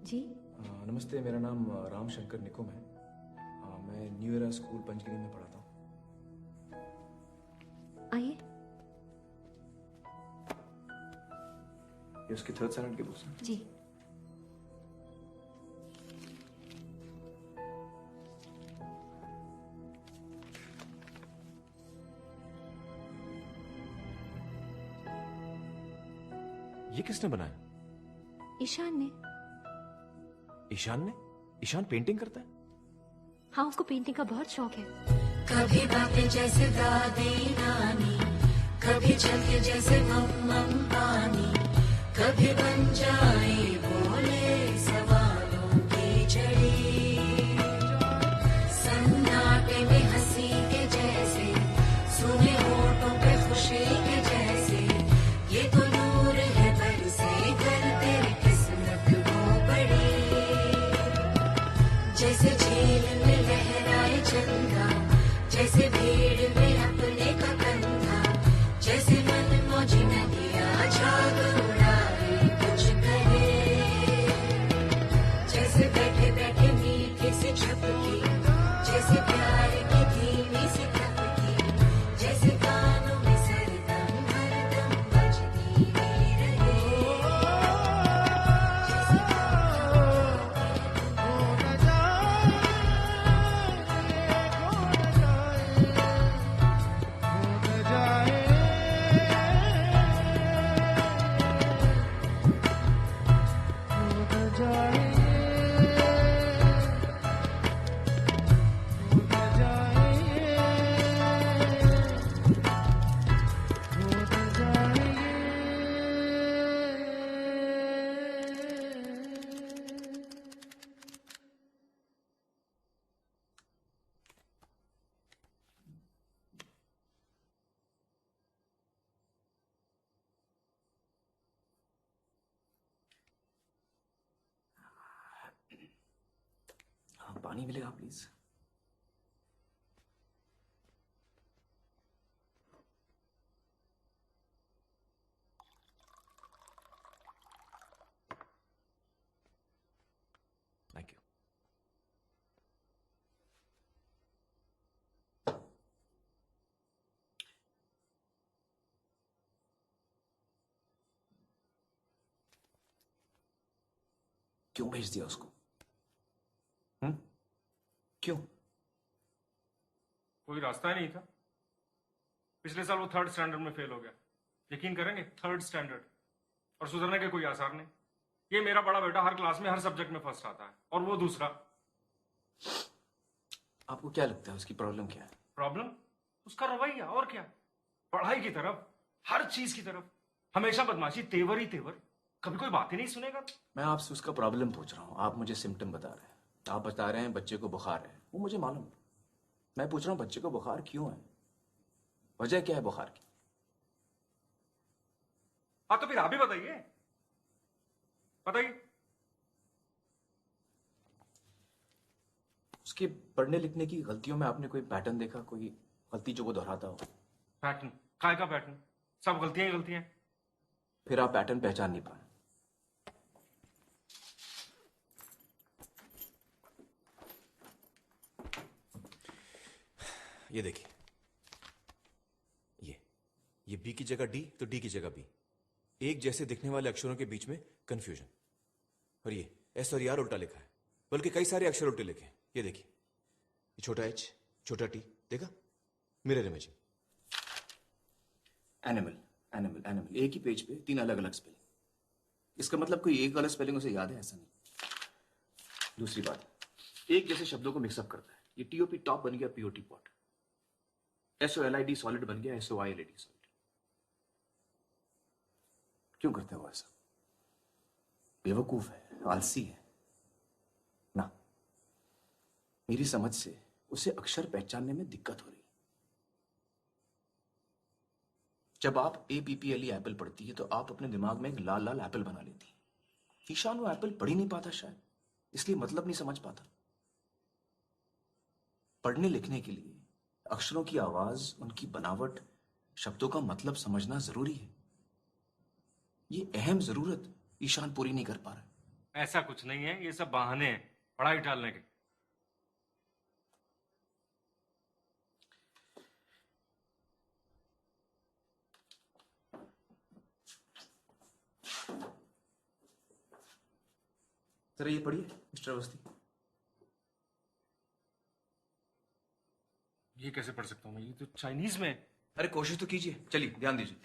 जी। नमस्ते, मेरा नाम राम शंकर निकुम है। मैं न्यू एरा स्कूल पंचगिरी में पढ़ाता हूँ। आइए। ये उसकी थर्ड स्टैंडर्ड की बुक्स हैं। जी। ये किसने बनाया? ईशान ने। ईशान ने? ईशान पेंटिंग करता है? हाँ, उसको पेंटिंग का बहुत शौक है। कभी बातें जैसे दादी नानी, कभी चलते जैसे मम पानी, कभी बन जाए बोले सवालों की झड़ी, सन्नाटे में हंसी के जैसे, सुने होठों पे खुशी के जैसे, ये तो नूर है बरसे घर तेरी किस्मत हो बड़ी, जैसे झील में लहराए चंदा, जैसे भीड़ में अपने का कंधा, जैसे मन मौजी नदियाँ झाग उड़ाए कुछ करे, जैसे बैठे बैठे मीठे से झपकी, जैसे प्यार की धीमी सी थपकी, जैसे कानों में सरदम हरदम बजती ही रहे, जैसे हाँ, पानी मिलेगा प्लीज? Thank you. क्यों भेज दिया उसको? क्यों? कोई रास्ता ही नहीं था। पिछले साल वो थर्ड स्टैंडर्ड में फेल हो गया। यकीन करेंगे, थर्ड स्टैंडर्ड, और सुधरने के कोई आसार नहीं। ये मेरा बड़ा बेटा हर क्लास में हर सब्जेक्ट में फर्स्ट आता है, और वो दूसरा। आपको क्या लगता है उसकी प्रॉब्लम क्या है? प्रॉब्लम उसका रवैया, और क्या। पढ़ाई की तरफ, हर चीज की तरफ हमेशा बदमाशी, तेवर ही तेवर, कभी कोई बात ही नहीं सुनेगा। मैं आपसे उसका प्रॉब्लम पूछ रहा हूँ, आप मुझे सिम्टम बता रहे हैं। आप बता रहे हैं बच्चे को बुखार है, वो मुझे मालूम है। मैं पूछ रहा हूँ बच्चे को बुखार क्यों है, वजह क्या है बुखार की? हाँ, तो फिर आप ही बताइए, बताइए। उसके पढ़ने लिखने की गलतियों में आपने कोई पैटर्न देखा, कोई गलती जो वो दोहराता हो? पैटर्न? काय का पैटर्न? सब गलतियां ही गलतियां। फिर आप पैटर्न पहचान नहीं पाए। ये देखिए, ये बी की जगह डी तो डी की जगह बी। एक जैसे दिखने वाले अक्षरों के बीच में कंफ्यूजन। और ये एस और आर उल्टा लिखा है, बल्कि कई सारे अक्षर उल्टे लिखे हैं। ये देखिए, ये छोटा एच, छोटा टी, देखा? Mirror imaging. Animal, animal, animal, एक ही पेज पे 3 अलग अलग स्पेलिंग। इसका मतलब कोई एक गलत स्पेलिंग उसे याद है, ऐसा नहीं। दूसरी बात, एक जैसे शब्दों को मिक्सअप करता है। ये टीओपी टॉप बन गया पीओटी पॉट, SOLID सॉलिड बन गया SOILD सॉलिड। क्यों करते हो ऐसा? बेवकूफ है, आलसी है ना। मेरी समझ से उसे अक्षर पहचानने में दिक्कत हो रही है। जब आप APPLE एप्पल पढ़ती है तो आप अपने दिमाग में एक लाल लाल एप्पल बना लेती है। ईशान वो एप्पल पढ़ ही नहीं पाता, शायद इसलिए मतलब नहीं समझ पाता। पढ़ने लिखने के लिए अक्षरों की आवाज, उनकी बनावट, शब्दों का मतलब समझना जरूरी है। ये अहम जरूरत ईशान पूरी नहीं कर पा रहा है। ऐसा कुछ नहीं है, ये सब बहाने हैं पढ़ाई टालने के। जरा ये पढ़िए मिस्टर अवस्थी। ये कैसे पढ़ सकता हूँ मैं? ये तो चाइनीज में है। अरे कोशिश तो कीजिए, चलिए ध्यान दीजिए।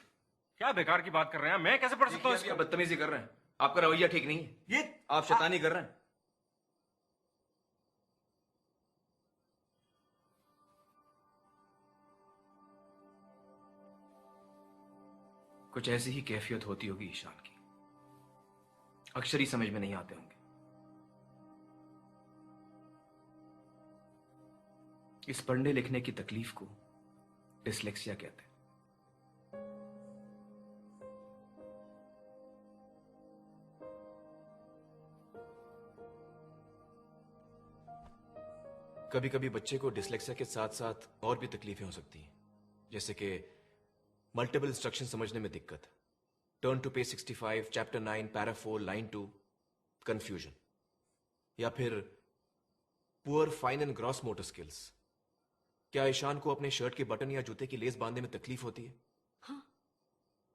क्या बेकार की बात कर रहे हैं, मैं कैसे पढ़ सकता हूँ देखिए, इसको? आप बदतमीजी कर रहे हैं, आपका रवैया ठीक नहीं है, ये आप शैतानी कर रहे हैं। कुछ ऐसी ही कैफियत होती होगी ईशान की, अक्षर ही समझ में नहीं आते होंगे। इस पढ़ने लिखने की तकलीफ को डिसलेक्सिया कहते हैं। कभी कभी बच्चे को डिसलेक्सिया के साथ साथ और भी तकलीफें हो सकती हैं, जैसे कि मल्टीपल इंस्ट्रक्शन समझने में दिक्कत, turn to page 65, chapter 9, para 4, line 2, confusion, या फिर poor fine and gross motor skills. क्या ईशान को अपने शर्ट के बटन या जूते की लेस बांधने में तकलीफ होती है? हाँ।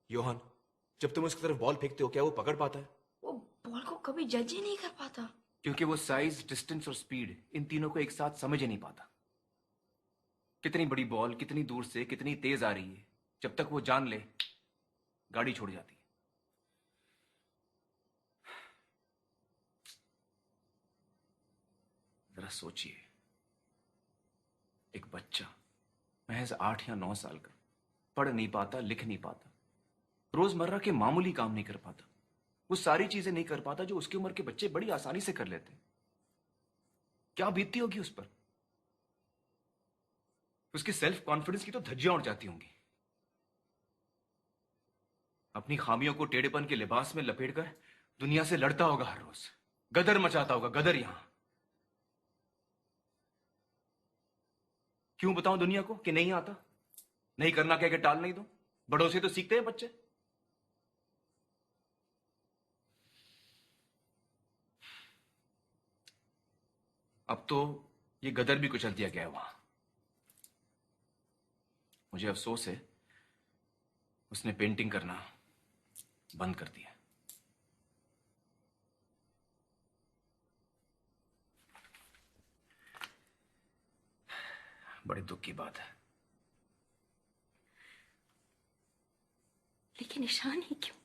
योहान, जब तुम उसकी तरफ बॉल फेंकते हो क्या वो पकड़ पाता है? वो बॉल को कभी जज ही नहीं कर पाता। क्योंकि वो साइज, डिस्टेंस और स्पीड, इन तीनों को एक साथ समझ ही नहीं पाता। कितनी बड़ी बॉल कितनी दूर से कितनी तेज आ रही है, जब तक वो जान ले गाड़ी छोड़ जाती है। जरा सोचिए, एक बच्चा महज 8 या 9 साल का पढ़ नहीं पाता, लिख नहीं पाता, रोजमर्रा के मामूली काम नहीं कर पाता, वो सारी चीजें नहीं कर पाता जो उसकी उम्र के बच्चे बड़ी आसानी से कर लेते हैं। क्या बीतती होगी उस पर? उसके सेल्फ कॉन्फिडेंस की तो धज्जियां उड़ जाती होंगी। अपनी खामियों को टेढ़ेपन के लिबास में लपेटकर दुनिया से लड़ता होगा हर रोज, गदर मचाता होगा, गदर। यहां क्यों बताऊं दुनिया को कि नहीं आता, नहीं करना कह के टाल नहीं दो? बड़ों से तो सीखते हैं बच्चे। अब तो ये गदर भी कुचल दिया गया है वहां। मुझे अफसोस है उसने पेंटिंग करना बंद कर दिया। बड़े दुख की बात है। लेकिन ईशान ही क्यों?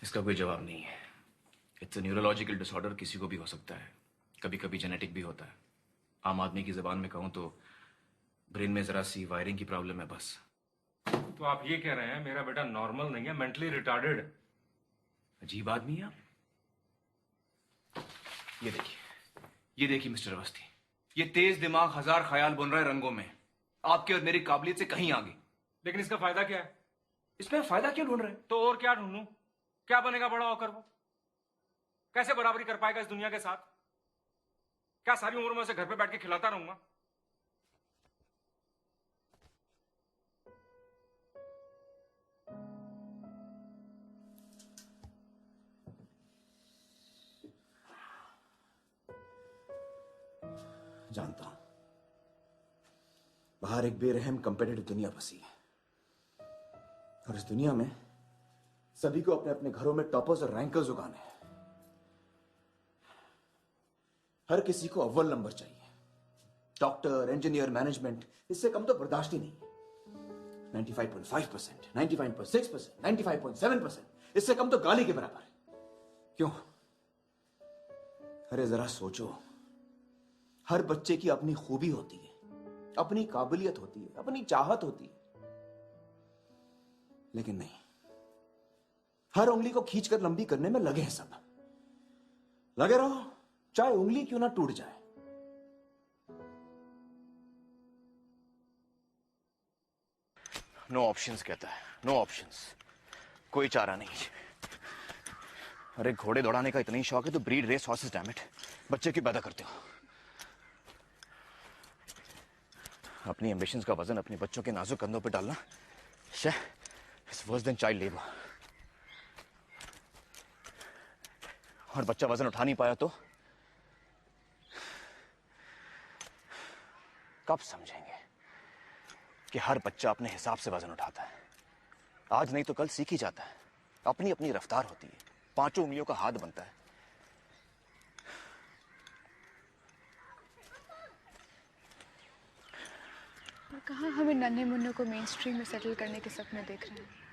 इसका कोई जवाब नहीं है। इट्स अ न्यूरोलॉजिकल डिसऑर्डर, किसी को भी हो सकता है, कभी कभी जेनेटिक भी होता है। आम आदमी की जबान में कहूं तो ब्रेन में जरा सी वायरिंग की प्रॉब्लम है बस। तो आप ये कह रहे हैं मेरा बेटा नॉर्मल नहीं है, मेंटली रिटार्डेड? अजीब आदमी है आप। ये देखिए मिस्टर अवस्थी, ये तेज दिमाग हजार ख्याल बुन रहा है रंगों में, आपके और मेरी काबिलियत से कहीं आगे। लेकिन इसका फायदा क्या है? इसमें फायदा क्यों ढूंढ रहे हैं? तो और क्या ढूंढूं? क्या बनेगा बड़ा होकर वो? कैसे बराबरी कर पाएगा इस दुनिया के साथ? क्या सारी उम्र में उसे घर पे बैठ के खिलाता रहूंगा? जानता हूं बाहर एक बेरहम कंपेटिटिव दुनिया बसी है, और इस दुनिया में सभी को अपने अपने घरों में टॉपर्स और रैंकर्स उगाने हैं। हर किसी को अव्वल नंबर चाहिए। डॉक्टर, इंजीनियर, मैनेजमेंट, इससे कम तो बर्दाश्त ही नहीं। 95.5%, 95.6%, 95.7%, इससे कम तो गाली के बराबर है। क्यों? अरे जरा सोचो, हर बच्चे की अपनी खूबी होती है, अपनी काबिलियत होती है, अपनी चाहत होती है। लेकिन नहीं, हर उंगली को खींचकर लंबी करने में लगे हैं सब। लगे रहो, चाहे उंगली क्यों ना टूट जाए। नो ऑप्शंस कहता है, नो ऑप्शंस, कोई चारा नहीं। अरे घोड़े दौड़ाने का इतना ही शौक है तो breed race horses, damn it, बच्चे क्यों पैदा करते हो? अपनी एम्बिशंस का वजन अपने बच्चों के नाजुक कंधों पर डालना it's worse than child labour. और बच्चा वजन उठा नहीं पाया तो कब समझेंगे कि हर बच्चा अपने हिसाब से वजन उठाता है। आज नहीं तो कल सीख ही जाता है। अपनी अपनी रफ्तार होती है, 5 उंगलियों का हाथ बनता है। और कहाँ हमें नन्हे मुन्नों को मेन स्ट्रीम में सेटल करने के सपने देख रहे हैं।